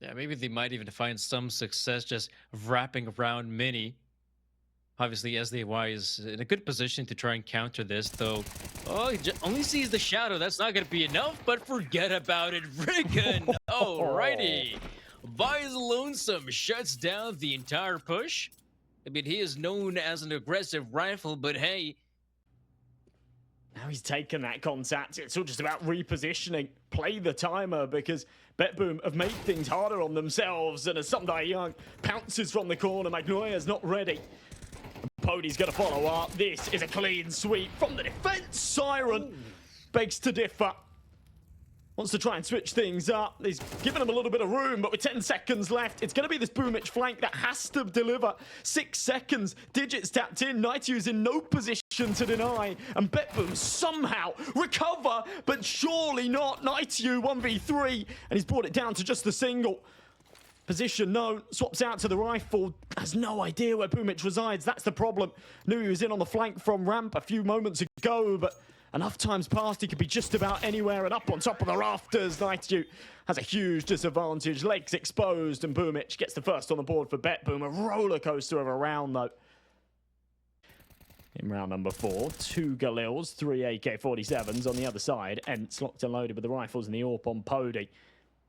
Yeah, maybe they might even find some success just wrapping around Mini. Obviously, SDY is in a good position to try and counter this, though. Oh, he only sees the shadow. That's not going to be enough, but forget about it. Riggin! Alrighty. Vi's Lonesome shuts down the entire push. I mean, he is known as an aggressive rifle, but hey. Now he's taken that contact. It's all just about repositioning. Play the timer because BetBoom have made things harder on themselves. And as Sunday Young pounces from the corner, Magnoia's not ready. Pody's going to follow up. This is a clean sweep from the defense. Siren begs to differ. Wants to try and switch things up. He's given him a little bit of room, but with 10 seconds left, it's going to be this Boomich flank that has to deliver. 6 seconds. Digits tapped in. Nightew's in no position to deny. And BetBoom somehow recover, but surely not. Nightew 1v3, and he's brought it down to just a single. Position known, swaps out to the rifle, has no idea where Boomich resides. That's the problem. Knew he was in on the flank from ramp a few moments ago, but enough times passed, he could be just about anywhere and up on top of the rafters. Nightdew has a huge disadvantage, legs exposed, and Boomich gets the first on the board for BetBoom. A roller coaster of a round, though. In round number 4, 2 Galils, 3 AK-47s on the other side. ENCE locked and loaded with the rifles and the AWP on Pody.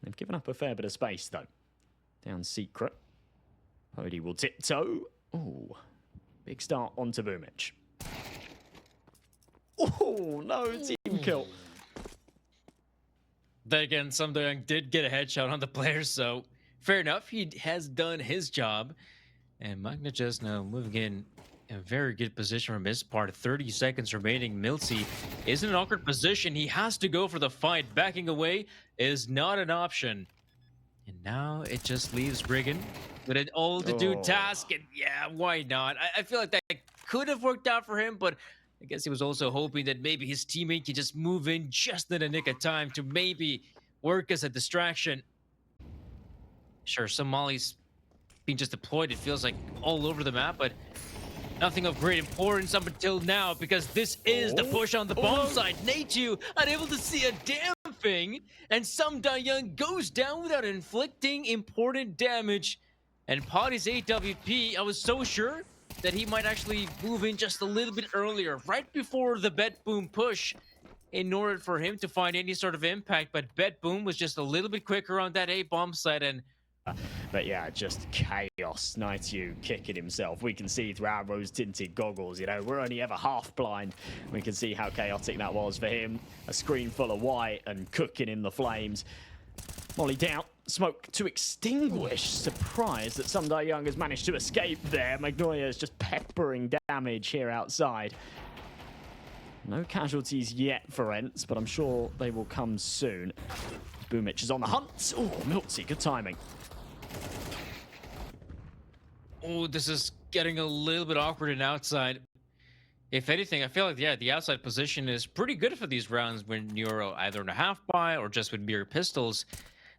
They've given up a fair bit of space, though. Down secret. Pody will tiptoe. Ooh, big start onto Boomich. Oh, no, team kill. Then again, Sumdang did get a headshot on the player, so fair enough. He has done his job. And Magna just now moving in a very good position from his part. 30 seconds remaining. Milsey is in an awkward position. He has to go for the fight. Backing away is not an option. And now it just leaves Riggin with an all-to-do task. And yeah, why not? I feel like that could have worked out for him, but I guess he was also hoping that maybe his teammate could just move in just in the nick of time to maybe work as a distraction. Sure, some mollies being just deployed, it feels like all over the map, but nothing of great importance up until now, because this is the push on the bomb side. Natu unable to see a damn thing, and Young goes down without inflicting important damage. And Pody's AWP, I was so sure that he might actually move in just a little bit earlier, right before the BetBoom push, in order for him to find any sort of impact. But BetBoom was just a little bit quicker on that A-bomb side, and but yeah, just chaos. Nightew kicking himself. We can see through our rose-tinted goggles, you know, we're only ever half blind. We can see how chaotic that was for him. A screen full of white and cooking in the flames. Molly down. Smoke to extinguish. Surprised that Sunday Young has managed to escape there. Magnolia is just peppering damage here outside. No casualties yet for ENCE, but I'm sure they will come soon. Boomich is on the hunt. Oh, Miltsy, good timing. oh, this is getting a little bit awkward and outside. If anything, I feel like, yeah, the outside position is pretty good for these rounds when you're either in a half buy or just with mere pistols.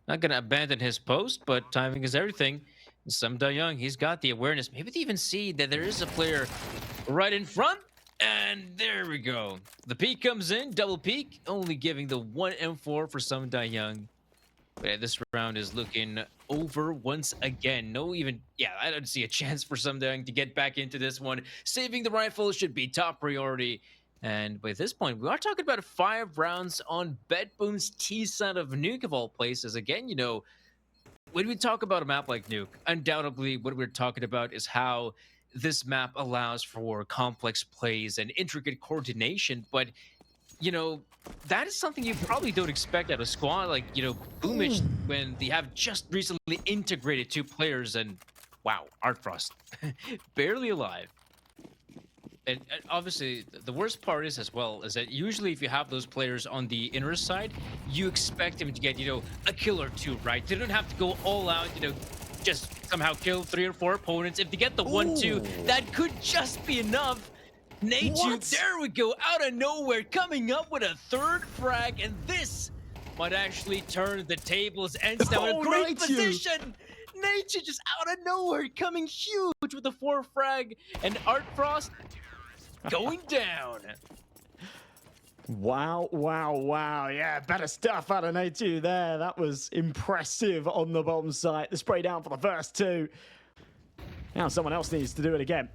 Not going to abandon his post, but timing is everything. Some Young, he's got the awareness. Maybe they even see that there is a player right in front. And there we go. The peek comes in, double peek, only giving the 1 M4 for Some Young. But yeah, this round is looking over once again. I don't see a chance for Some Young to get back into this one. Saving the rifle should be top priority. And by this point, we are talking about 5 rounds on BetBoom's T side of Nuke, of all places. Again, you know, when we talk about a map like Nuke, undoubtedly what we're talking about is how this map allows for complex plays and intricate coordination. But, you know, that is something you probably don't expect out of a squad like, you know, Boomich, when they have just recently integrated 2 players. And wow, Artfrost, barely alive. And obviously, the worst part is as well is that usually if you have those players on the inner side, you expect them to get, you know, a kill or 2, right? They don't have to go all out, you know, just somehow kill 3 or 4 opponents. If they get the 1-2, that could just be enough. Natu, there we go, out of nowhere, coming up with a 3rd frag, and this might actually turn the tables. ENCE now in a great position. Natu just out of nowhere, coming huge with the 4th frag, and Artfrost going down. Wow, wow, wow. Yeah, better stuff out of A2 there. That was impressive on the bomb site. The spray down for the first two. Now someone else needs to do it again.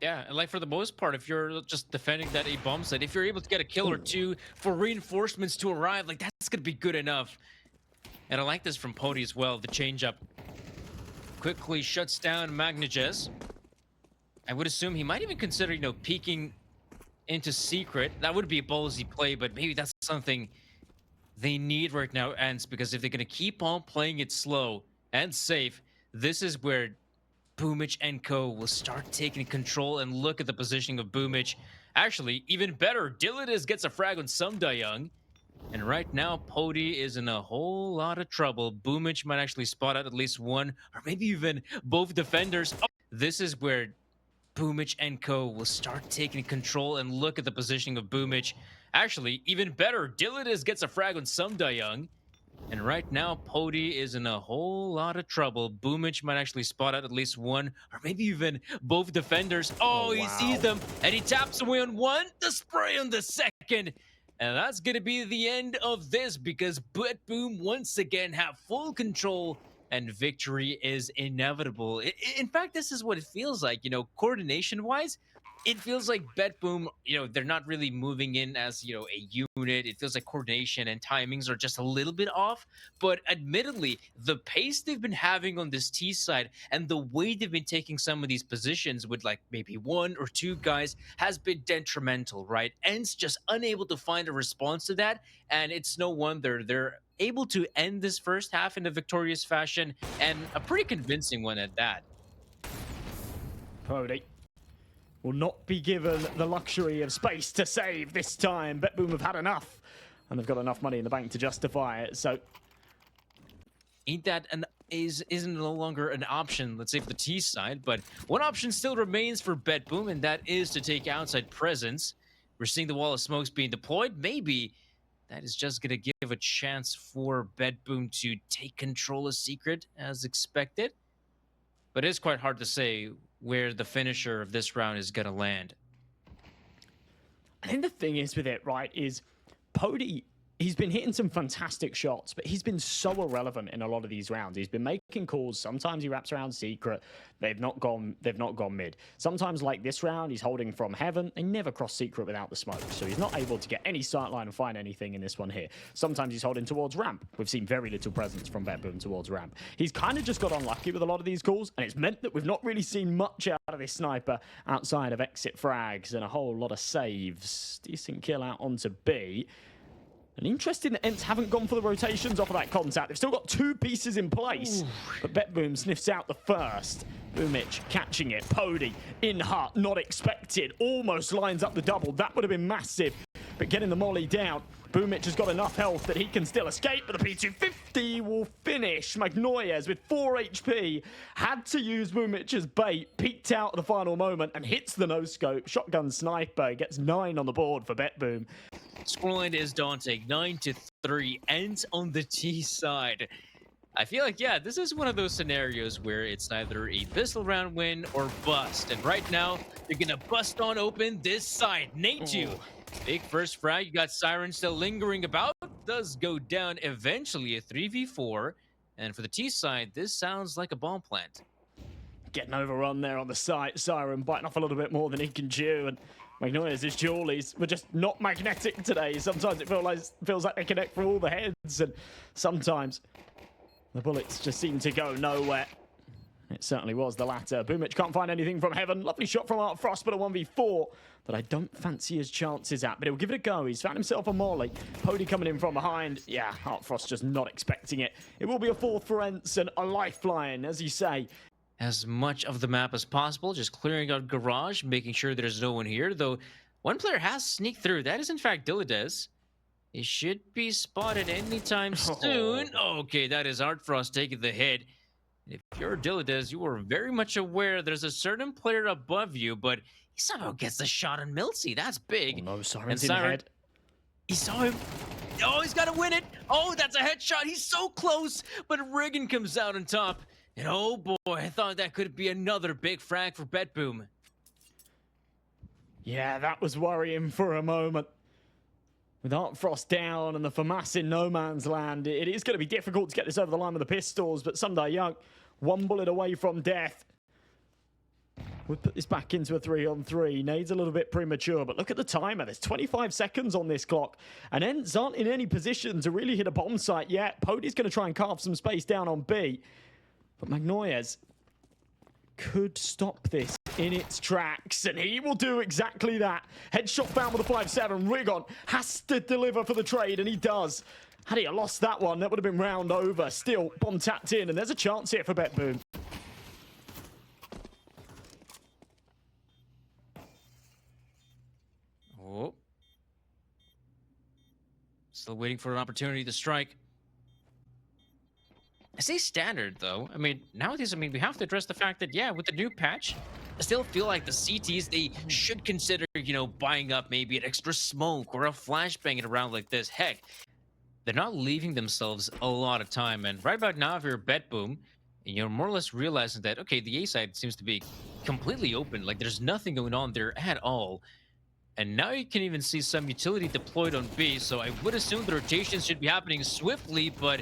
Yeah, and like for the most part, if you're just defending that A bomb site, if you're able to get a kill or two for reinforcements to arrive, like that's gonna be good enough. And I like this from Pody as well. The change up quickly shuts down Magnages. I would assume he might even consider, peeking into secret. That would be a ballsy play, but maybe that's something they need right now, ENCE, because if they're gonna keep on playing it slow and safe, this is where Boomich and Co will start taking control. And look at the positioning of Boomich. Actually, even better, Dylan gets a frag on some Young. And right now, Pody is in a whole lot of trouble. Boomich might actually spot out at least one, or maybe even both defenders. Oh, this is where Boomich and Co will start taking control. And look at the positioning of Boomich. Actually, even better, Dylan gets a frag on some Young. And right now, Pody is in a whole lot of trouble. Boomich might actually spot out at least one, or maybe even both defenders. Oh, he sees them, and he taps away on one, the spray on the second. And that's going to be the end of this, because BetBoom once again have full control, and victory is inevitable. In fact, this is what it feels like, coordination-wise. It feels like BetBoom, they're not really moving in as, a unit. It feels like coordination and timings are just a little bit off. But admittedly, the pace they've been having on this T side and the way they've been taking some of these positions with like maybe one or two guys has been detrimental, right? ENCE just unable to find a response to that. And it's no wonder they're able to end this first half in a victorious fashion, and a pretty convincing one at that. Pody will not be given the luxury of space to save this time. BetBoom have had enough, and they've got enough money in the bank to justify it. So, isn't no longer an option, let's say, for the T side, but one option still remains for BetBoom, and that is to take outside presence. We're seeing the wall of smokes being deployed. Maybe that is just going to give a chance for BetBoom to take control of secret as expected. But it is quite hard to say where the finisher of this round is going to land. I think the thing is with it, right, is Pody, he's been hitting some fantastic shots, but he's been so irrelevant in a lot of these rounds. He's been making calls. Sometimes he wraps around secret. They've not gone mid. Sometimes, like this round, he's holding from heaven. They never cross secret without the smoke, so he's not able to get any sight line and find anything in this one here. Sometimes he's holding towards ramp. We've seen very little presence from BetBoom towards ramp. He's kind of just got unlucky with a lot of these calls, and it's meant that we've not really seen much out of this sniper outside of exit frags and a whole lot of saves. Decent kill out onto B. And interesting that ENCE haven't gone for the rotations off of that contact. They've still got two pieces in place. Ooh. But BetBoom sniffs out the first. Boomich catching it. Pody in hut, not expected. Almost lines up the double. That would have been massive. But getting the molly down. Boomich has got enough health that he can still escape, but the P250 will finish. Magnoyes with 4 HP had to use Boomich as bait, peeked out at the final moment and hits the no-scope. Shotgun sniper gets 9 on the board for BetBoom. Scoreline is daunting, 9-3, ENCE on the T side. I feel like, yeah, this is one of those scenarios where it's either a pistol round win or bust. And right now, they're going to bust on open this side. Nate2, big first frag. You got Siren still lingering about. Does go down eventually, a 3v4. And for the T side, this sounds like a bomb plant. Getting overrun there on the site. Siren biting off a little bit more than he can chew. And Magnoyes' Jawlies were just not magnetic today. Sometimes it feels like they connect from all the heads. And sometimes the bullets just seem to go nowhere. It certainly was the latter. Boomich can't find anything from heaven. Lovely shot from Art Frost, but a 1v4 that I don't fancy his chances at. But he'll give it a go. He's found himself a molly. Pody coming in from behind. Yeah, Art Frost just not expecting it. It will be a fourth for ENCE and a lifeline, as you say. As much of the map as possible, just clearing out garage, making sure there's no one here. Though one player has sneaked through. That is in fact Dillides. He should be spotted anytime soon. Okay, that is Art Frost taking the hit. If you're Dillides, you are very much aware there's a certain player above you, but he somehow gets the shot on Milsey. That's big. Oh no, Siren's in the head. He saw him. Oh, he's got to win it. Oh, that's a headshot. He's so close, but Riggin comes out on top. And oh boy, I thought that could be another big frag for BetBoom. Yeah, that was worrying for a moment. With Artfrost down and the FAMAS in no man's land, it is going to be difficult to get this over the line with the pistols, but Sunday Young, one bullet away from death. We'll put this back into a 3-on-3. Nade's a little bit premature, but look at the timer. There's 25 seconds on this clock, and ENCE aren't in any position to really hit a bomb site yet. Pody's going to try and carve some space down on B, but Magnoyes could stop this in its tracks, and he will do exactly that. Headshot found with a 5-7. Rigon has to deliver for the trade, and he does. Had he lost that one, that would have been round over. Still, bomb tapped in, and there's a chance here for BetBoom. Oh. Still waiting for an opportunity to strike. I say standard, though. I mean, nowadays, we have to address the fact that, yeah, with the new patch, I still feel like the CTs, they should consider, buying up maybe an extra smoke or a flashbang in a round like this. Heck, they're not leaving themselves a lot of time. And right about now, if you're BetBoom, you're more or less realizing that, okay, the A side seems to be completely open. Like, there's nothing going on there at all. And now you can even see some utility deployed on B, so I would assume the rotations should be happening swiftly, but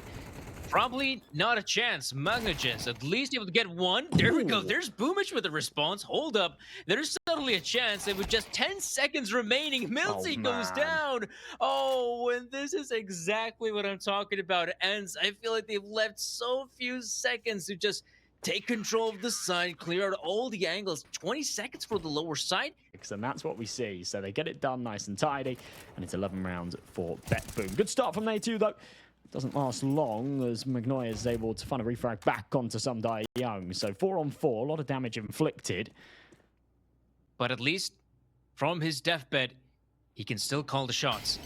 probably not a chance. Magnoyes at least able to get one. There we go. There's Boomich with a response. Hold up. There's suddenly a chance. And with just 10 seconds remaining, ENCE goes down. Oh, and this is exactly what I'm talking about. ENCE, I feel like they've left so few seconds to just take control of the side, clear out all the angles. 20 seconds for the lower side. And that's what we see. So they get it done nice and tidy. And it's 11 rounds for BetBoom. Good start from A2, though. Doesn't last long as Magnoyes is able to find a refrag back onto Sunday Young. So 4-on-4, a lot of damage inflicted. But at least from his deathbed, he can still call the shots.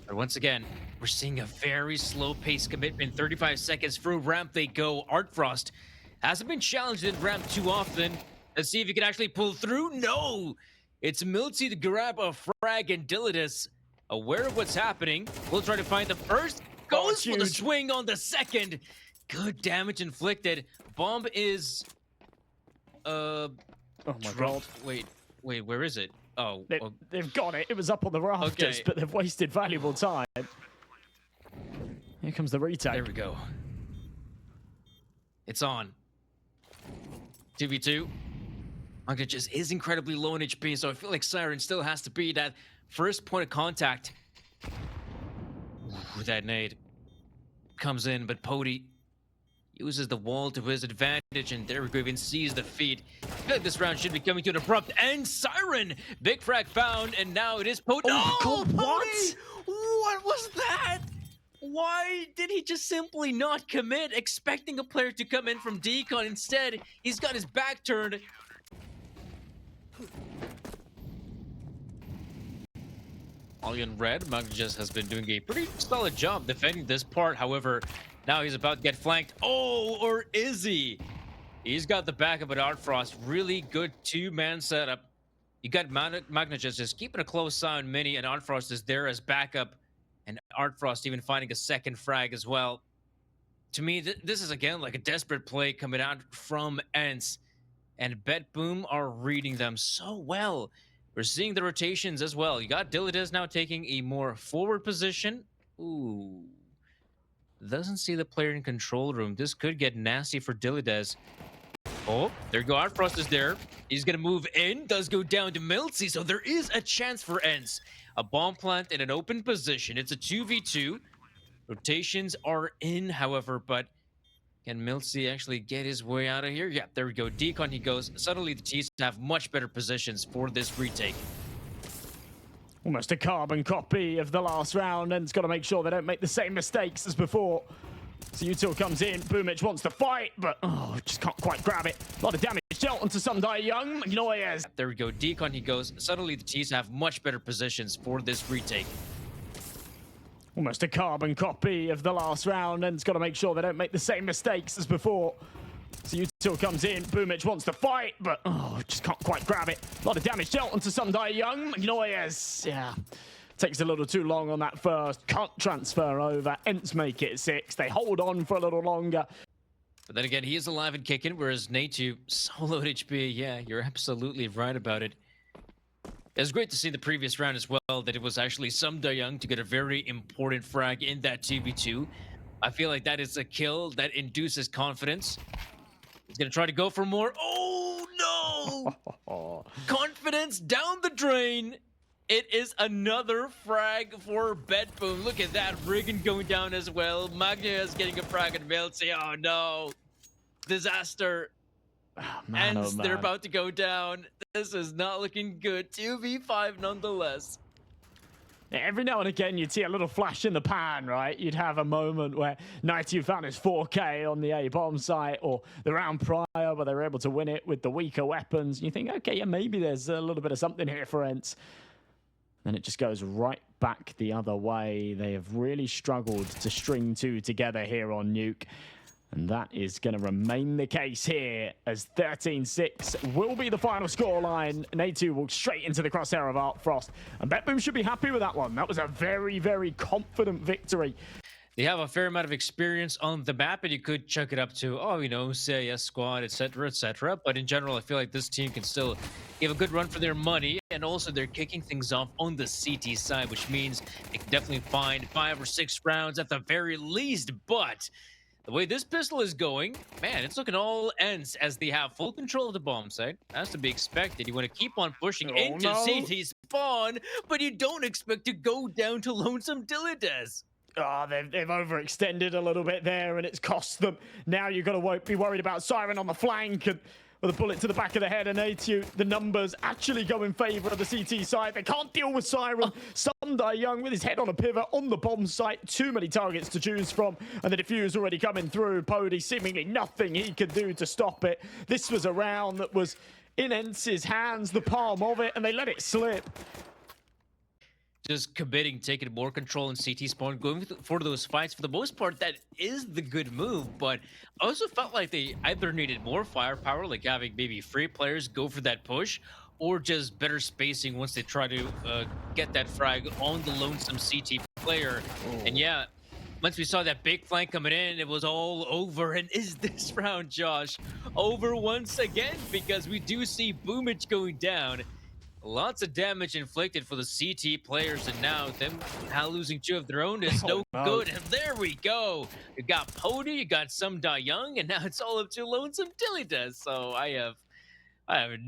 But once again, we're seeing a very slow pace commitment. 35 seconds through ramp they go. Artfrost hasn't been challenged in ramp too often. Let's see if he can actually pull through. No! It's ENCE to grab a frag, and Dilitus, aware of what's happening, will try to find the first. Goes for the swing on the second. Good damage inflicted. Bomb is oh my god. Wait, where is it? Oh, they've got it. It was up on the rafters, but they've wasted valuable time. Here comes the retake. There we go. It's on. 2v2. Magnoyes is incredibly low in HP, so I feel like Siren still has to be that first point of contact. Ooh, that nade comes in, but Pody uses the wall to his advantage, and there we go, even sees the feed. I feel like this round should be coming to an abrupt end. Siren! Big frag found, and now it is Pody. Oh, God, what? What was that? Why did he just simply not commit, expecting a player to come in from decon? Instead, he's got his back turned. All in red, Magnoyes has been doing a pretty solid job defending this part. However, now he's about to get flanked. Oh, or is he? He's got the backup at Artfrost. Really good two-man setup. You got Magnoyes just keeping a close eye on Mini, and Artfrost is there as backup. And Artfrost even finding a second frag as well. To me, this is, again, like a desperate play coming out from ENCE. And BetBoom are reading them so well. We're seeing the rotations as well. You got Dilitus now taking a more forward position. Ooh. Doesn't see the player in control room. This could get nasty for Dilitus. Oh, there you go. Artfrost is there. He's going to move in. Does go down to ENCE. So there is a chance for ENCE. A bomb plant in an open position. It's a 2v2. Rotations are in, however, but can ENCE actually get his way out of here? Yeah, there we go. Decon he goes. Suddenly the T's have much better positions for this retake. Almost a carbon copy of the last round, and it's got to make sure they don't make the same mistakes as before. So Util comes in. Boomich wants to fight, but just can't quite grab it. A lot of damage dealt onto Sunday Young. Magnoyes. There we go. Decon he goes. Suddenly the T's have much better positions for this retake. Almost a carbon copy of the last round, and it's got to make sure they don't make the same mistakes as before. So Util comes in. Boomich wants to fight, but just can't quite grab it. A lot of damage dealt onto Sunday Young. Magnoyes, yeah. Takes a little too long on that first. Can't transfer over. ENCE make it 6. They hold on for a little longer. But then again, he is alive and kicking, whereas Natu, solo HP. Yeah, you're absolutely right about it. It's great to see the previous round as well that it was actually Sum Young to get a very important frag in that 2v2. I feel like that is a kill that induces confidence. He's going to try to go for more. Oh, no! Confidence down the drain. It is another frag for BetBoom. Look at that. Riggin going down as well. Magnia is getting a frag and Melty. Oh, no. Disaster. Oh, man, And oh, man. they're about to go down. This is not looking good. 2v5 nonetheless. Every now and again, you'd see a little flash in the pan, right? You'd have a moment where 90 found his 4K on the A bomb site, or the round prior where they were able to win it with the weaker weapons. And you think, okay, yeah, maybe there's a little bit of something here for ENCE. Then it just goes right back the other way. They have really struggled to string two together here on Nuke. And that is going to remain the case here, as 13-6 will be the final scoreline. And A2 will straight into the crosshair of Artfrost. And BetBoom should be happy with that one. That was a very, very confident victory. They have a fair amount of experience on the map, and you could chuck it up to, oh, you know, CIS squad, etc., etc. But in general, I feel like this team can still give a good run for their money. And also, they're kicking things off on the CT side, which means they can definitely find 5 or 6 rounds at the very least. But the way this pistol is going, man, it's looking all ENCE as they have full control of the bomb site. That's to be expected. You want to keep on pushing into CT spawn, but you don't expect to go down to Lonesome Dilides. Oh, they've overextended a little bit there, and it's cost them. Now you've got to be worried about Siren on the flank, and with a bullet to the back of the head, and A2, the numbers actually go in favor of the CT side. They can't deal with Siren. Sundai Young with his head on a pivot on the bomb site. Too many targets to choose from, and the defuse already coming through. Pody seemingly nothing he could do to stop it. This was a round that was in ENCE's hands, the palm of it, and they let it slip. Just committing, taking more control in CT spawn, going for those fights. For the most part, that is the good move, but I also felt like they either needed more firepower, like having maybe 3 players go for that push, or just better spacing once they try to get that frag on the lonesome CT player. Oh. And yeah, once we saw that big flank coming in, it was all over. And is this round, Josh, over once again? Because we do see Boomage going down. Lots of damage inflicted for the CT players, and now them now losing 2 of their own is no good. And there we go. You got Pody, you got Sum Young, and now it's all up to Lonesome Dilides. So I have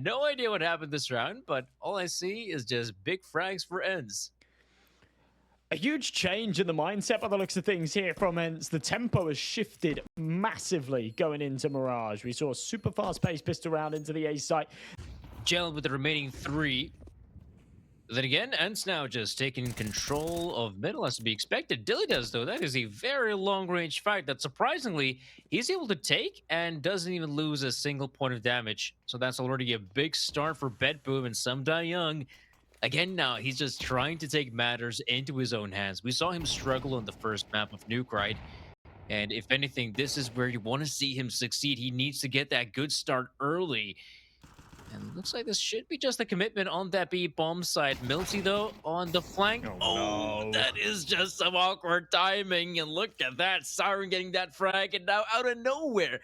no idea what happened this round, but all I see is just big frags for ENCE. A huge change in the mindset by the looks of things here from ENCE. The tempo has shifted massively going into Mirage. We saw a super fast-paced pistol round into the A site. Gel with the remaining 3. Then again, ENCE now just taking control of middle, as to be expected. Dilides, though, that is a very long-range fight that surprisingly he's able to take and doesn't even lose a single point of damage. So that's already a big start for BetBoom and Sum Young. Again, now he's just trying to take matters into his own hands. We saw him struggle on the first map of Nuke, right? And if anything, this is where you want to see him succeed. He needs to get that good start early. And it looks like this should be just a commitment on that B bomb side. Milty, though, on the flank. Oh, no. That is just some awkward timing. And look at that. Siren getting that frag, and now out of nowhere.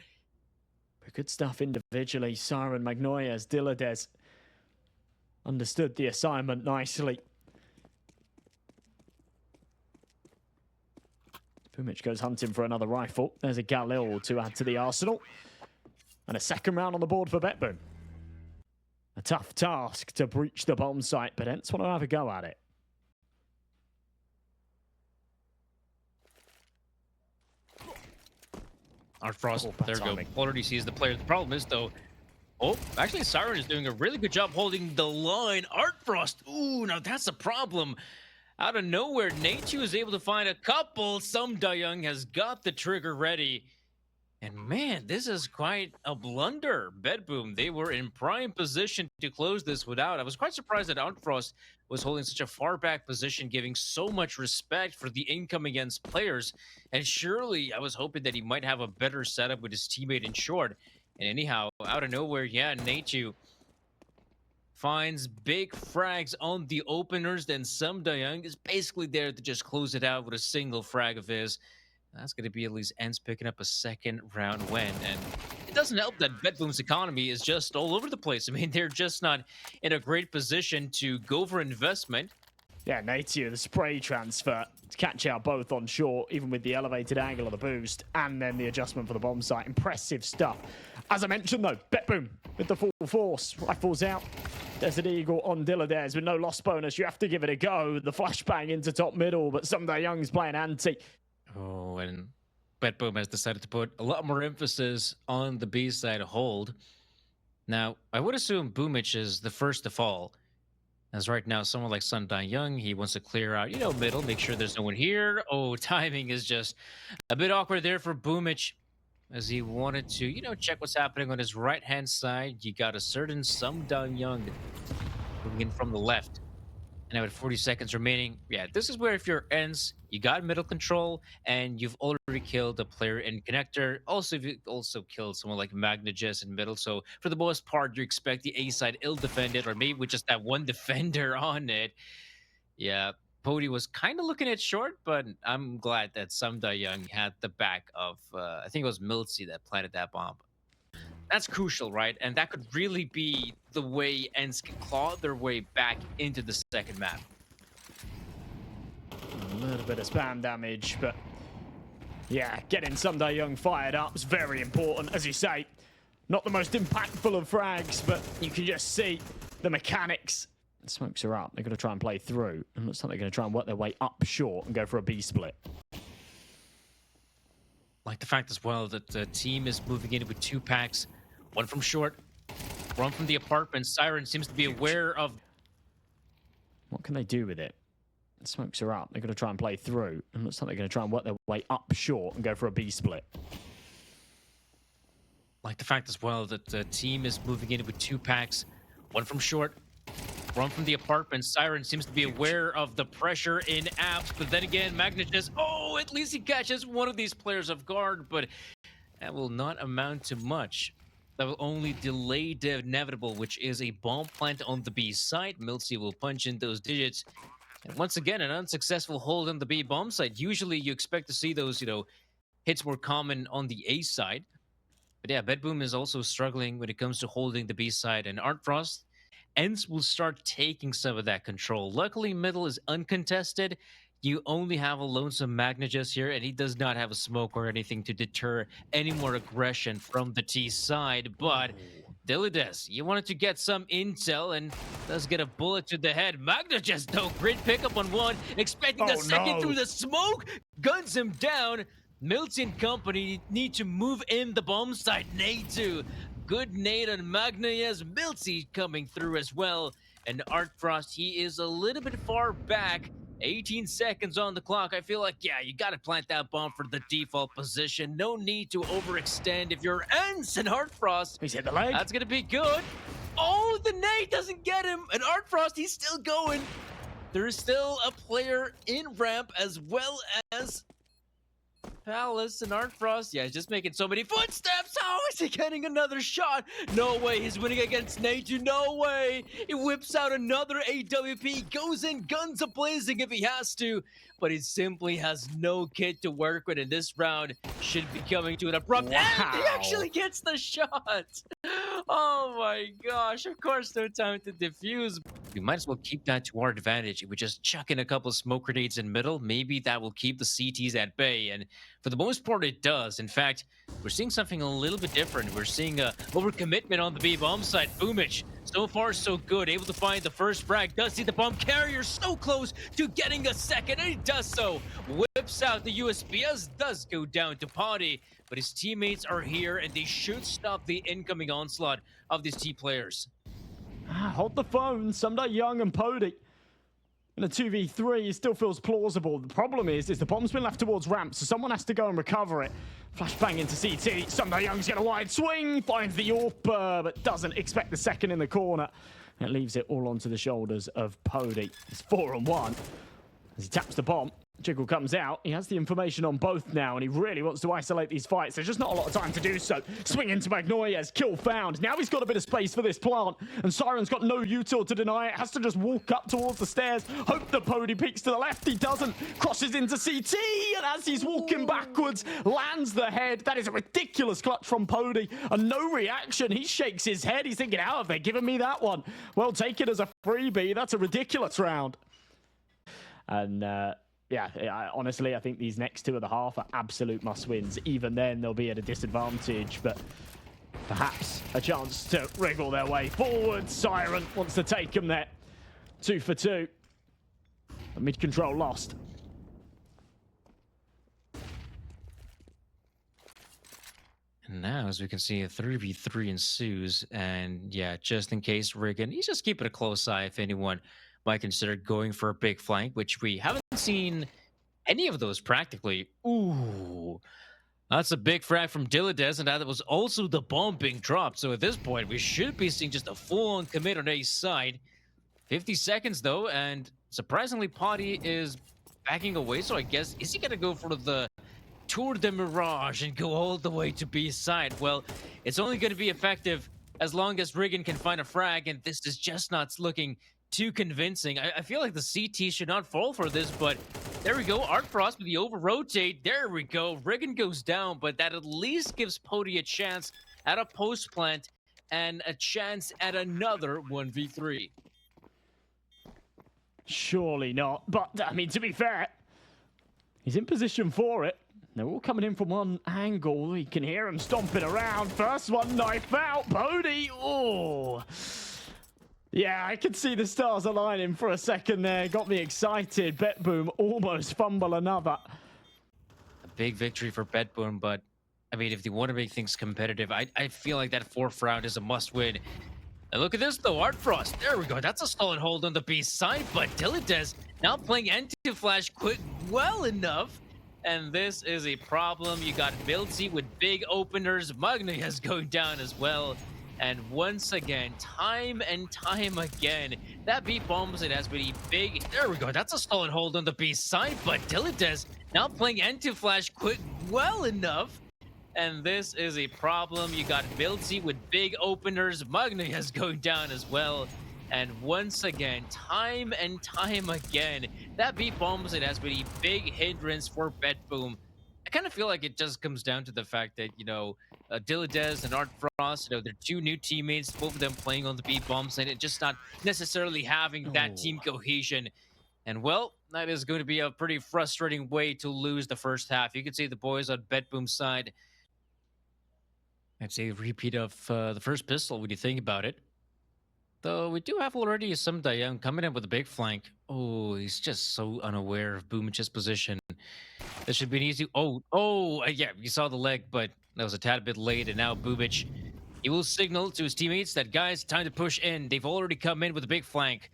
Good stuff individually. Siren, Magnoyas, Dilides understood the assignment nicely. Pumic goes hunting for another rifle. There's a Galil to add to the arsenal. And a second round on the board for BetBoom. A tough task to breach the bomb site, but ENCE want to have a go at it. Artfrost, there we go. Already sees the player. The problem is, though, actually, Siren is doing a really good job holding the line. Artfrost, ooh, now that's a problem. Out of nowhere, Nate2 is able to find a couple. Sum Young has got the trigger ready. And man, this is quite a blunder. BetBoom, they were in prime position to close this without. I was quite surprised that Artfrost was holding such a far back position, giving so much respect for the incoming ENCE players. And surely I was hoping that he might have a better setup with his teammate in short. And anyhow, out of nowhere, yeah, Nate2 finds big frags on the openers. Then Sum Young is basically there to just close it out with a single frag of his. That's going to be at least ENCE picking up a second round win. And doesn't help that BetBoom's economy is just all over the place. I mean, they're just not in a great position to go for investment. Yeah, Natia, the spray transfer to catch out both on short, even with the elevated angle of the boost, and then the adjustment for the bomb site. Impressive stuff. As I mentioned, though, BetBoom with the full force. Rifles out. Desert Eagle on Dilladez with no loss bonus. You have to give it a go. The flashbang into top middle, but Sunday Young's playing anti. Oh, and BetBoom has decided to put a lot more emphasis on the B side hold. Now, I would assume Boomich is the first to fall. As right now, someone like Sunday Young, he wants to clear out, middle, make sure there's no one here. Oh, timing is just a bit awkward there for Boomich, as he wanted to, check what's happening on his right-hand side. You got a certain Sunday Young moving in from the left. And now with 40 seconds remaining, yeah, this is where if you're ENCE, you got middle control, and you've already killed a player in connector. Also, you also killed someone like Magnagess in middle. So for the most part, you expect the A side ill-defended, or maybe with just that one defender on it. Yeah, Pody was kind of looking at short, but I'm glad that Sunday Young had the back of, I think it was Miltsy that planted that bomb. That's crucial, right? And that could really be the way ENCE can claw their way back into the second map. A little bit of spam damage, but yeah, getting Sunday Young fired up is very important. As you say, not the most impactful of frags, but you can just see the mechanics. The smokes are up. They're going to try and play through. And looks like they're going to try and work their way up short and go for a B split. Like the fact as well that the team is moving in with 2 packs. One from short, one from the apartment. Siren seems to be aware of... What can they do with it? The smokes are up. They're going to try and play through. And looks like they're going to try and work their way up short and go for a B split. Like the fact as well that the team is moving in with 2 packs. One from short, one from the apartment. Siren seems to be aware of the pressure in apps. But then again, Magnagess, oh, at least he catches one of these players off guard. But that will not amount to much. That will only delay the inevitable, which is a bomb plant on the B side. Miltsy will punch in those digits. And once again, an unsuccessful hold on the B bomb side. Usually you expect to see those, hits more common on the A side. But yeah, BetBoom is also struggling when it comes to holding the B side. And Artfrost, ENCE will start taking some of that control. Luckily, middle is uncontested. You only have a lonesome Magnagess here, and he does not have a smoke or anything to deter any more aggression from the T side. But Dilladez, you wanted to get some intel and does get a bullet to the head. Magnagess, though, great pickup on one, expecting the second through the smoke, guns him down. Miltsy and company need to move in the bomb site. Nade to good nade on Magnagess. Miltsy coming through as well. And Artfrost, he is a little bit far back. 18 seconds on the clock. I feel like, yeah, you got to plant that bomb for the default position. No need to overextend. If you're ENCE and Artfrost, he's hit the leg. That's going to be good. Oh, the nade doesn't get him. And Artfrost, he's still going. There is still a player in ramp as well as Palace and Artfrost. Yeah, he's just making so many footsteps. How is he getting another shot? No way. He's winning against Nature. No way. He whips out another AWP. Goes in, guns a-blazing if he has to. But he simply has no kit to work with in this round. Should be coming to an abrupt end. He actually gets the shot. Oh my gosh. Of course, no time to defuse. We might as well keep that to our advantage. If we just chuck in a couple of smoke grenades in middle, maybe that will keep the CTs at bay. And for the most part, it does. In fact, we're seeing something a little bit different. We're seeing a overcommitment on the B bomb side. Boomich, so far so good. Able to find the first frag. Does see the bomb carrier so close to getting a second, and he does so. Whips out the USB as does go down to Potty. But his teammates are here, and they should stop the incoming onslaught of these T players. Hold the phone. Sunday Young and Pody. In a 2v3, it still feels plausible. The problem is the bomb's been left towards ramp, so someone has to go and recover it. Flashbang into CT. Sunday Young's got a wide swing, finds the AWP, but doesn't expect the second in the corner. It leaves it all onto the shoulders of Pody. It's 4-on-1 as he taps the bomb. Jiggle comes out. He has the information on both now, and he really wants to isolate these fights. There's just not a lot of time to do so. Swing into Magnoyes, kill found. Now he's got a bit of space for this plant, and Siren's got no util to deny it. Has to just walk up towards the stairs. Hope the Pody peeks to the left. He doesn't. Crosses into CT, and as he's walking backwards, lands the head. That is a ridiculous clutch from Pody, and no reaction. He shakes his head. He's thinking, how have they given me that one? Well, take it as a freebie. That's a ridiculous round. And, yeah, honestly, I think these next 2.5 are absolute must-wins. Even then, they'll be at a disadvantage, but perhaps a chance to wriggle their way forward. Siren wants to take them there. 2 for 2. But mid-control lost. And now, as we can see, a 3v3 ensues. And yeah, just in case Riggin, he's just keeping a close eye if anyone might consider going for a big flank, which we haven't seen any of those practically. Ooh, that's a big frag from Dilides, and that was also the bomb being dropped. So at this point, we should be seeing just a full-on commit on A's side. 50 seconds though, and surprisingly, Potty is backing away. So I guess, is he gonna go for the Tour de Mirage and go all the way to B side? Well, it's only gonna be effective as long as Riggin can find a frag, and this is just not looking too convincing. I feel like the CT should not fall for this, but there we go. Art Frost with the over rotate. There we go. Riggin goes down, but that at least gives Pody a chance at a post plant and a chance at another 1v3. Surely not. But, I mean, to be fair, he's in position for it. They're all coming in from one angle. You can hear him stomping around. First one, knife out. Pody. Oh. Yeah, I could see the stars aligning for a second there. Got me excited. BetBoom almost fumble another. A big victory for BetBoom, but I mean, if they want to make things competitive, I feel like that 4th round is a must-win. And look at this, though. Art Frost. There we go. That's a solid hold on the B side, but Dilides now playing anti-flash quick well enough. And this is a problem. You got Milty with big openers. Magnoyes going down as well. And once again, time and time again, that B bombs, it has been a big, there we go, that's a solid hold on the B side, but Dilides now playing anti-flash quick well enough. And this is a problem. You got Milty with big openers, Magnoyes going down as well. And once again, time and time again, that B bombs, it has been a big hindrance for BetBoom. I kind of feel like it just comes down to the fact that, you know, Dilides and Art Frost, you know, they're 2 new teammates, both of them playing on the B bombs, and it just not necessarily having that team cohesion. And well, that is going to be a pretty frustrating way to lose the first half. You can see the boys on BetBoom's side. I'd say a repeat of the first pistol when you think about it. Though we do have already some Dayoung coming in with a big flank. Oh, he's just so unaware of Boomich's position. This should be an easy. Yeah, you saw the leg, but that was a tad bit late. And now Boomich, he will signal to his teammates that, guys, time to push in. They've already come in with a big flank.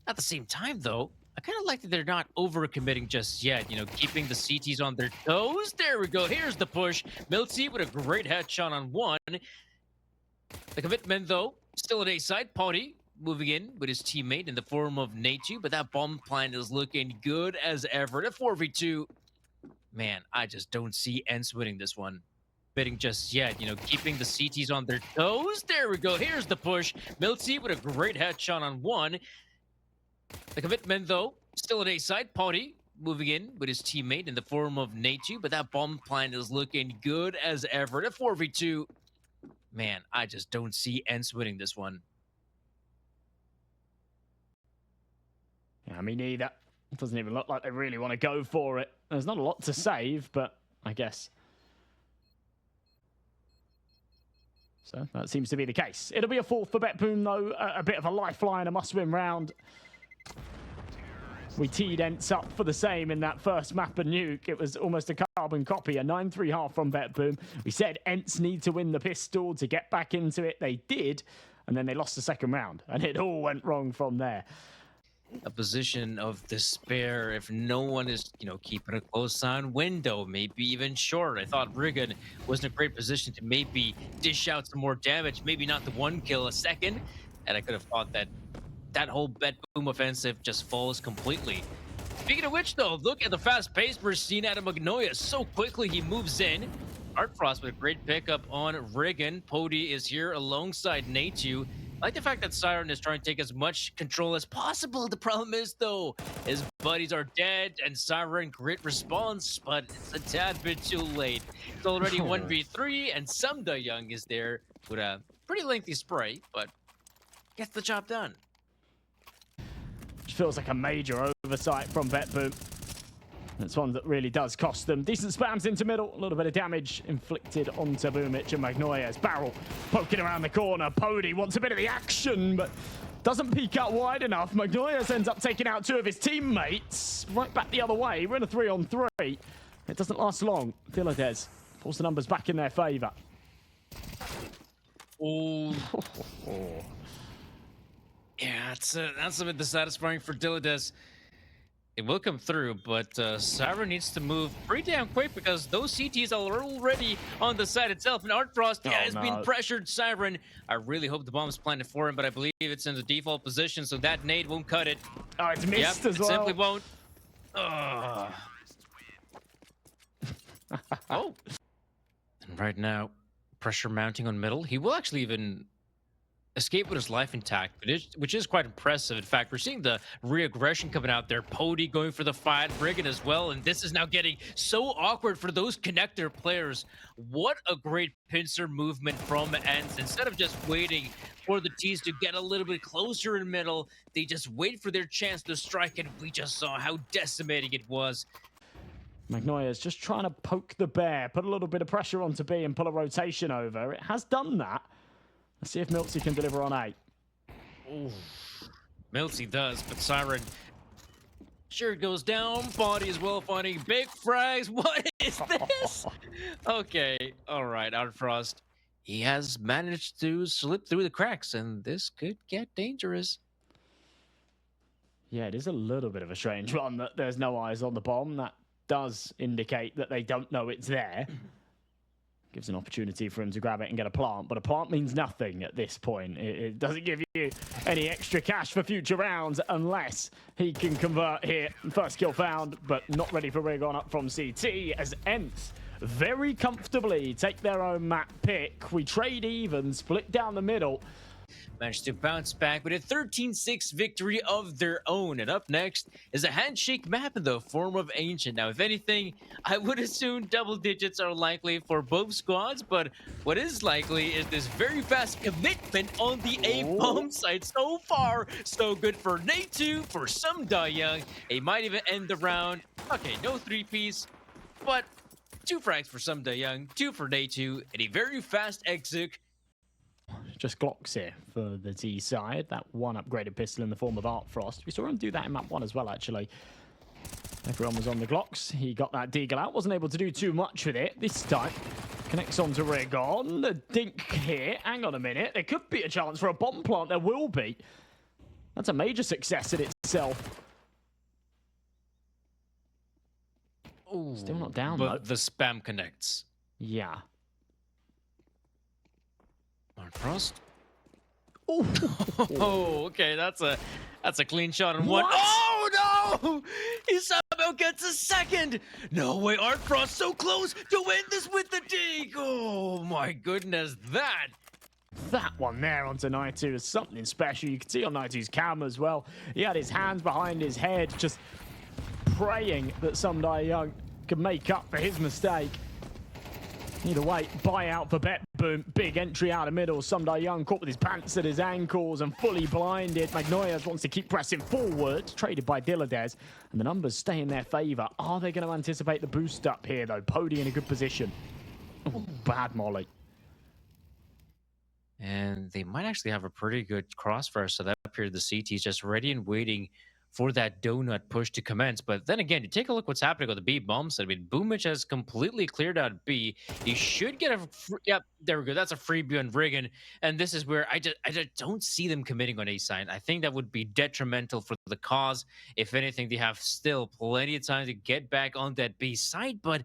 At the same time, though, I kind of like that they're not overcommitting just yet. You know, keeping the CTs on their toes. There we go. Here's the push. Milty with a great headshot on one. The commitment, though, still at A side. Pody moving in with his teammate in the form of Natu, but that bomb plan is looking good as ever. The 4v2. Man, I just don't see ENCE winning this one. Bidding just yet, you know, keeping the CTs on their toes. There we go. Here's the push. Milty with a great headshot on one. The commitment, though, still at A side. Pody moving in with his teammate in the form of Natu, but that bomb plan is looking good as ever. The 4v2. Man, I just don't see ENCE winning this one. Yeah, me neither. It doesn't even look like they really want to go for it. There's not a lot to save, but I guess. So that seems to be the case. It'll be a 4th for BetBoom, though. A bit of a lifeline, a must-win round. We teed ENCE up for the same in that first map of Nuke. It was almost a carbon copy, a 9-3 half from BetBoom. We said ENCE need to win the pistol to get back into it. They did, and then they lost the second round, and it all went wrong from there. A position of despair if no one is, you know, keeping a close on window, maybe even short. I thought Riggin was in a great position to maybe dish out some more damage, maybe not the 1 kill a second, and I could have thought that that whole BetBoom offensive just falls completely. Speaking of which, though, look at the fast pace we're seeing out of Magnolia. So quickly he moves in. Artfrost with a great pickup on Riggin. Pody is here alongside Natu. I like the fact that Siren is trying to take as much control as possible. The problem is, though, his buddies are dead, and Siren great response, but it's a tad bit too late. It's already 1v3, and Sumda Young is there with a pretty lengthy spray, but gets the job done. Which feels like a major oversight from BetBoom. That's one that really does cost them. Decent spams into middle. A little bit of damage inflicted onto Boomic and Magnoya's barrel poking around the corner. Pody wants a bit of the action, but doesn't peek out wide enough. Magnoya's ends up taking out two of his teammates. Right back the other way. We're in a 3-on-3. It doesn't last long. Dilladez pulls the numbers back in their favor. Oh. Yeah, that's a bit dissatisfying for Dilladez. It will come through, but Siren needs to move pretty damn quick because those CTs are already on the side itself. And Artfrost has been pressured. Siren, I really hope the bomb's planted for him, but I believe it's in the default position, so that nade won't cut it. Oh, it's missed as well. It simply won't. Oh. And right now, pressure mounting on middle. He will actually even escape with his life intact, which is quite impressive. In fact, we're seeing the re-aggression coming out there. Pody going for the fight, Riggin as well, and this is now getting so awkward for those connector players. What a great pincer movement from ENCE. Instead of just waiting for the T's to get a little bit closer in middle, they just wait for their chance to strike, and we just saw how decimating it was. Magnoya's just trying to poke the bear, put a little bit of pressure onto B and pull a rotation over. It has done that. Let's see if Miltsy can deliver on A. Ooh. Miltsy does, but Siren sure goes down. Body as well, finding big frags. What is this? Okay, all right, Outfrost. He has managed to slip through the cracks, and this could get dangerous. Yeah, it is a little bit of a strange one that there's no eyes on the bomb. That does indicate that they don't know it's there. Gives an opportunity for him to grab it and get a plant, but a plant means nothing at this point. It doesn't give you any extra cash for future rounds unless he can convert here. First kill found, but not ready for rig on up from CT as ENCE very comfortably take their own map pick. We trade even, split down the middle. Managed to bounce back with a 13-6 victory of their own. And up next is a handshake map in the form of Ancient. Now, if anything, I would assume double digits are likely for both squads, but what is likely is this very fast commitment on the A bomb side. So far, so good for Natu, for some Young. They might even end the round. Okay, no 3-piece, but 2 frags for some Young, 2 for Natu, and a very fast exit. Just Glocks here for the T side. That one upgraded pistol in the form of Artfrost. We saw him do that in map 1 as well, actually. Everyone was on the Glocks. He got that deagle out. Wasn't able to do too much with it. This time, connects onto Rigon. The dink here. Hang on a minute. There could be a chance for a bomb plant. There will be. That's a major success in itself. Ooh, still not down, but though. The spam connects. Yeah. Frost. Oh, okay. That's a clean shot on one. Oh no! He somehow gets a second. No way, Artfrost so close to win this with the dig. Oh my goodness, that one there onto Naitu is something special. You can see on Naitu's cam as well. He had his hands behind his head, just praying that Sumdai Young could make up for his mistake. Either way, buyout for BetBoom. Big entry out of middle. Sumdai Young caught with his pants at his ankles and fully blinded. Magnoyas wants to keep pressing forward. Traded by Dilladez. And the numbers stay in their favor. Are they going to anticipate the boost up here, though? Pody in a good position. Ooh, bad molly. And they might actually have a pretty good crossfire. So that appeared the CT is just ready and waiting for that donut push to commence. But then again, you take a look what's happening with the B bomb side. I mean, Boomich has completely cleared out B. He should get a yep, there we go. That's a freebie on Riggin. And this is where I just don't see them committing on A side. I think that would be detrimental for the cause. If anything, they have still plenty of time to get back on that B side. But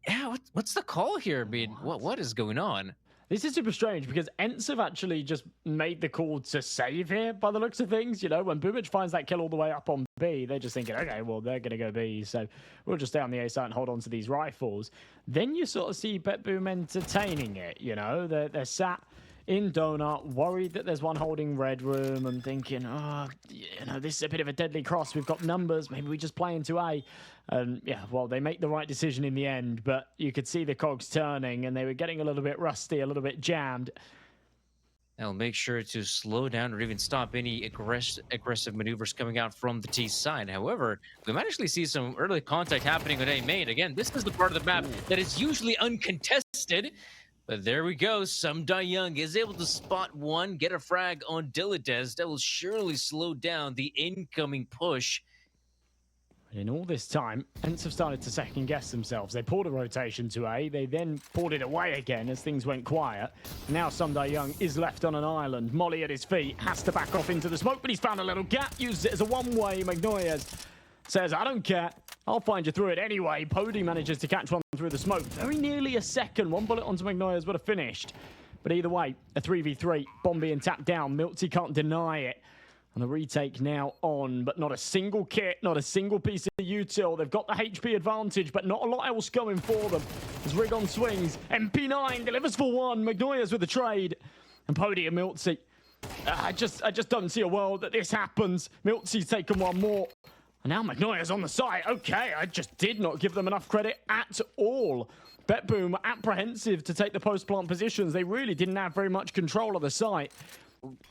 yeah, what's the call here? I mean, what is going on? This is super strange because ENCE have actually just made the call to save here by the looks of things. You know, when Boomich finds that kill all the way up on B, they're just thinking, okay, well, they're going to go B, so we'll just stay on the A side and hold on to these rifles. Then you sort of see BetBoom entertaining it, you know. They're sat in Donut, worried that there's one holding Red Room and thinking, oh, you know, this is a bit of a deadly cross. We've got numbers. Maybe we just play into A. And yeah, well, they make the right decision in the end, but you could see the cogs turning and they were getting a little bit rusty, a little bit jammed. They'll make sure to slow down or even stop any aggressive maneuvers coming out from the T side. However, we might actually see some early contact happening with A main. Again, this is the part of the map that is usually uncontested. But there we go. Some Young is able to spot one, get a frag on Dilladez. That will surely slow down the incoming push. In all this time, ENCE have started to second guess themselves. They pulled a rotation to A. They then pulled it away again as things went quiet. Now Young is left on an island. Molly at his feet has to back off into the smoke, but he's found a little gap. Uses it as a one-way. Magnoyas says, I don't care. I'll find you through it anyway. Pody manages to catch one through the smoke. Very nearly a second. One bullet onto Magnoyas would have finished. But either way, a 3v3. Bomb being tapped down. Milty can't deny it. And the retake now on, but not a single kit, not a single piece of util. They've got the HP advantage, but not a lot else going for them. As Rigon swings, MP9 delivers for one. Magnoyas with the trade. And Pody and Milty. I just don't see a world that this happens. Milty's taken one more. And now Magnoyas on the side. Okay, I just did not give them enough credit at all. BetBoom apprehensive to take the post-plant positions. They really didn't have very much control of the site.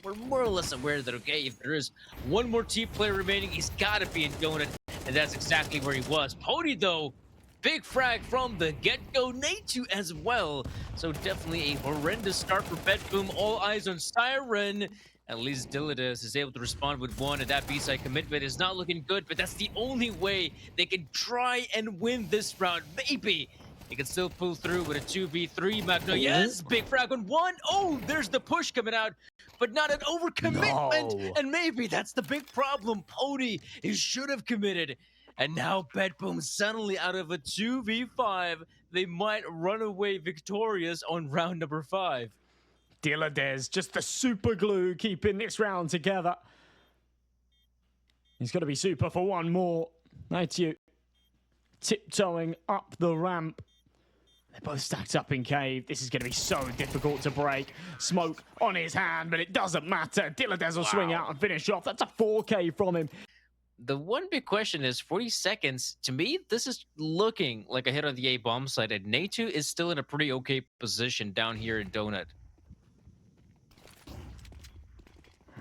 We're more or less aware that, okay, if there is one more team player remaining, he's got to be in Donut, and that's exactly where he was. Pody, though, big frag from the get-go. Natu as well. So definitely a horrendous start for BetBoom. All eyes on Siren. At least Dilladez is able to respond with one, and that B-side commitment is not looking good, but that's the only way they can try and win this round. Maybe they can still pull through with a 2v3. Magno, yes, big frag on one. Oh, there's the push coming out, but not an overcommitment. No. And maybe that's the big problem. Pody, he should have committed. And now BetBoom suddenly out of a 2v5, they might run away victorious on round number 5. Dilladez, just the super glue keeping this round together. He's got to be super for one more. Natu tiptoeing up the ramp. They're both stacked up in cave. This is going to be so difficult to break. Smoke on his hand, but it doesn't matter. Dilladez will swing out and finish off. That's a 4K from him. The one big question is 40 seconds. To me, this is looking like a hit on the A bomb side, and Natu is still in a pretty okay position down here in Donut.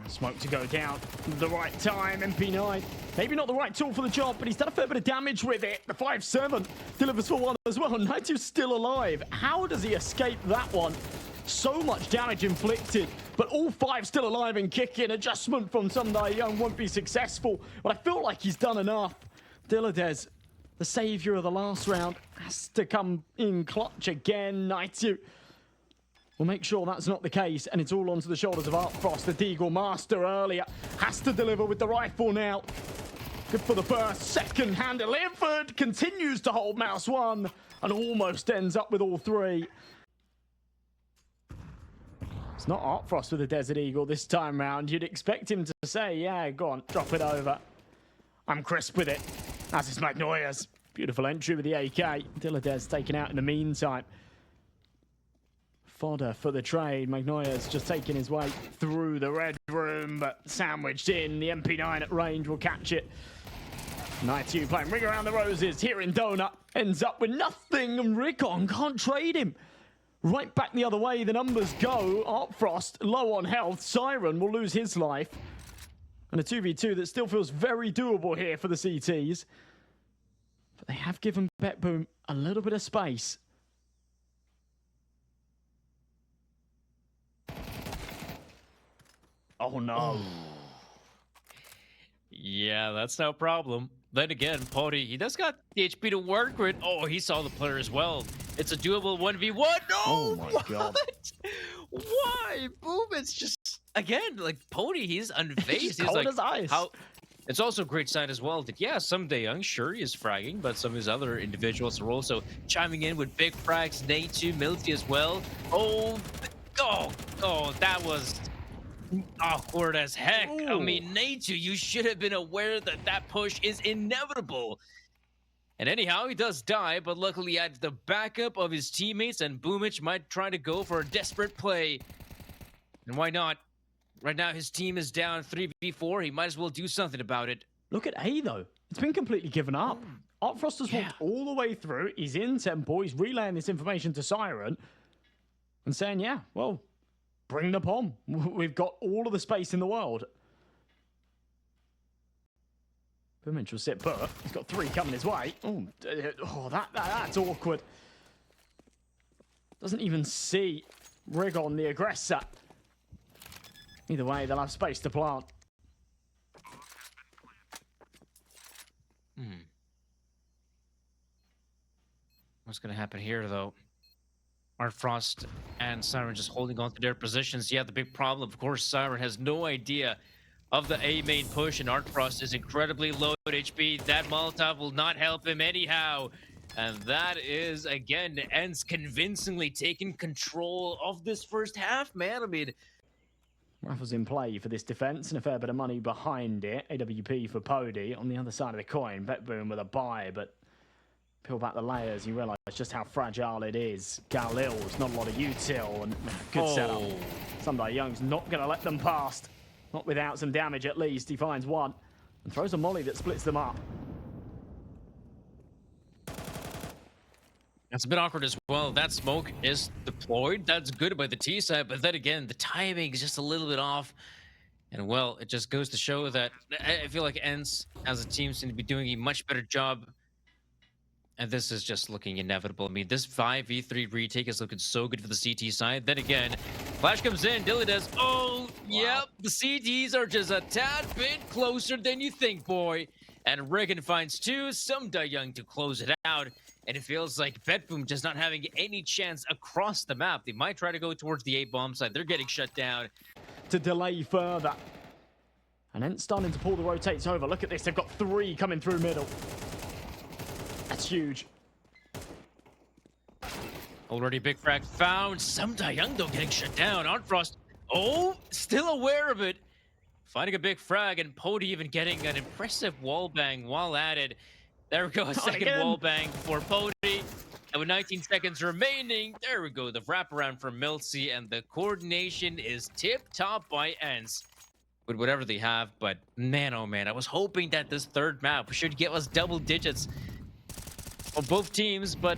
Smoke to go down. The right time, MP9. Maybe not the right tool for the job, but he's done a fair bit of damage with it. The 5-7 delivers for one as well. Nitu's still alive. How does he escape that one? So much damage inflicted, but all 5 still alive and kicking. Adjustment from Young won't be successful, but I feel like he's done enough. Dilladez, the savior of the last round, has to come in clutch again. Natu will make sure that's not the case, and it's all onto the shoulders of Artfrost. The Deagle master earlier has to deliver with the rifle now. Good for the burst. Second hand delivered. Continues to hold Mouse 1 and almost ends up with all 3. It's not Artfrost with the Desert Eagle this time round. You'd expect him to say, yeah, go on, drop it over. I'm crisp with it. As is Magnoyas. Beautiful entry with the AK. Dilladez taken out in the meantime. Fodder for the trade. Magnoyas just taking his way through the red room, but sandwiched in. The MP9 at range will catch it. Natu playing Ring Around the Roses here in Donut. Ends up with nothing, and Rickon can't trade him. Right back the other way, the numbers go. Artfrost low on health. Siren will lose his life. And a 2v2 that still feels very doable here for the CTs. But they have given BetBoom a little bit of space. Oh no. Yeah, that's no problem. Then again, Pody, he does got the HP to work with. Oh, he saw the player as well. It's a doable 1v1. No! Oh my God. Why? Boom, it's just, again, like Pody, he's unfazed. He's cold like, as ice. It's also a great sign as well that, yeah, some Young, sure, he is fragging, but some of his other individuals are also chiming in with big frags. Nate too, Milty as well. That was awkward as heck. Ooh. I mean, Nate, you should have been aware that that push is inevitable. And anyhow, he does die, but luckily he had the backup of his teammates, and Boomich might try to go for a desperate play. And why not? Right now, his team is down 3v4. He might as well do something about it. Look at A, though. It's been completely given up. Artfrost has walked all the way through. He's in tempo. He's relaying this information to Siren and saying, yeah, well, bring the POM. We've got all of the space in the world. Boomich will sit put. He's got 3 coming his way. That's awkward. Doesn't even see Rigon, the aggressor. Either way, they'll have space to plant. What's going to happen here, though? Artfrost and Siren just holding on to their positions. Yeah, the big problem, of course, Siren has no idea of the A main push, and Artfrost is incredibly low at HP. That Molotov will not help him anyhow. And that is, again, ENCE convincingly taking control of this first half, man. I mean, Rifles in play for this defense and a fair bit of money behind it. AWP for Pody on the other side of the coin. BetBoom with a buy, but peel back the layers, you realise just how fragile it is. Galil's not a lot of util, and good setup. Young's not going to let them past. Not without some damage at least. He finds one and throws a molly that splits them up. That's a bit awkward as well. That smoke is deployed. That's good by the T side, but then again, the timing is just a little bit off. And well, it just goes to show that I feel like ENCE as a team seem to be doing a much better job. And this is just looking inevitable. I mean, this 5v3 retake is looking so good for the CT side. Then again, Flash comes in, Dilly does. Yep, the CTs are just a tad bit closer than you think, boy. And Regan finds 2, some Young to close it out. And it feels like BetBoom just not having any chance across the map. They might try to go towards the A-bomb side. They're getting shut down. To delay further. And then starting to pull the rotates over. Look at this. They've got 3 coming through middle. That's huge. Already big frag found. Some Young, though, getting shut down. Artfrost, still aware of it. Finding a big frag, and Pody even getting an impressive wall bang while at it. There we go, a second wall bang for Pody. And with 19 seconds remaining, there we go, the wraparound from Milty, and the coordination is tip-top by ENCE with whatever they have. But man, oh man, I was hoping that this third map should give us double digits for both teams, but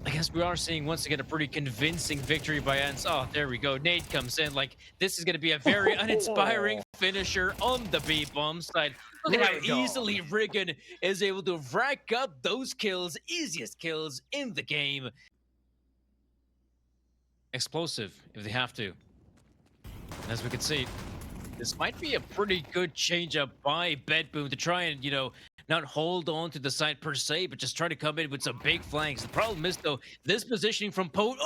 I guess we are seeing once again a pretty convincing victory by ENCE. Oh, there we go. Nate comes in. Like, this is going to be a very uninspiring finisher on the B-bomb side. Look at how easily Rigon is able to rack up those kills, easiest kills in the game. Explosive if they have to. And as we can see, this might be a pretty good change-up by BetBoom to try and, not hold on to the side per se, but just try to come in with some big flanks. The problem is, though, this positioning from Pody.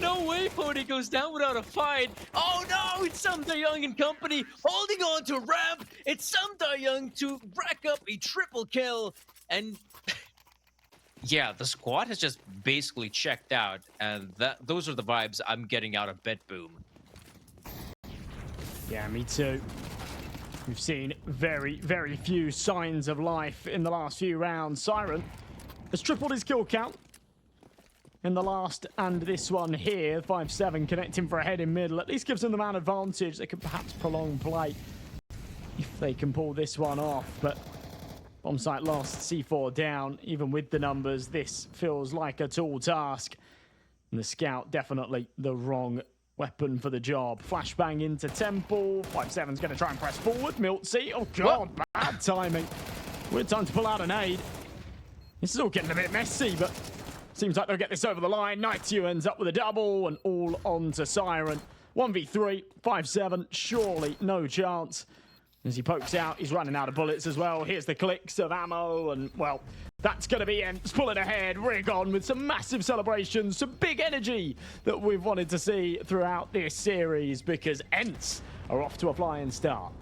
No way Pody goes down without a fight. Oh, no, it's some Young and company holding on to ramp. It's some Young to rack up a triple kill. And yeah, the squad has just basically checked out. And those are the vibes I'm getting out of BetBoom. Yeah, me too. We've seen very, very few signs of life in the last few rounds. Siren has tripled his kill count in the last and this one here. 5-7 connecting for a head in middle. At least gives them the man advantage. They could perhaps prolong play if they can pull this one off. But bomb site lost, C4 down. Even with the numbers, this feels like a tall task. And the scout definitely the wrong weapon for the job. Flashbang into Temple. 5-7's going to try and press forward. Milty. Oh, God. Bad timing. Weird time to pull out an aid. This is all getting a bit messy, but seems like they'll get this over the line. Nightyu ends up with a double, and all on to Siren. 1v3. 5-7. Surely no chance. As he pokes out, he's running out of bullets as well. Here's the clicks of ammo, and, well, that's going to be ENCE pulling ahead. Rigon with some massive celebrations, some big energy that we've wanted to see throughout this series, because ENCE are off to a flying start.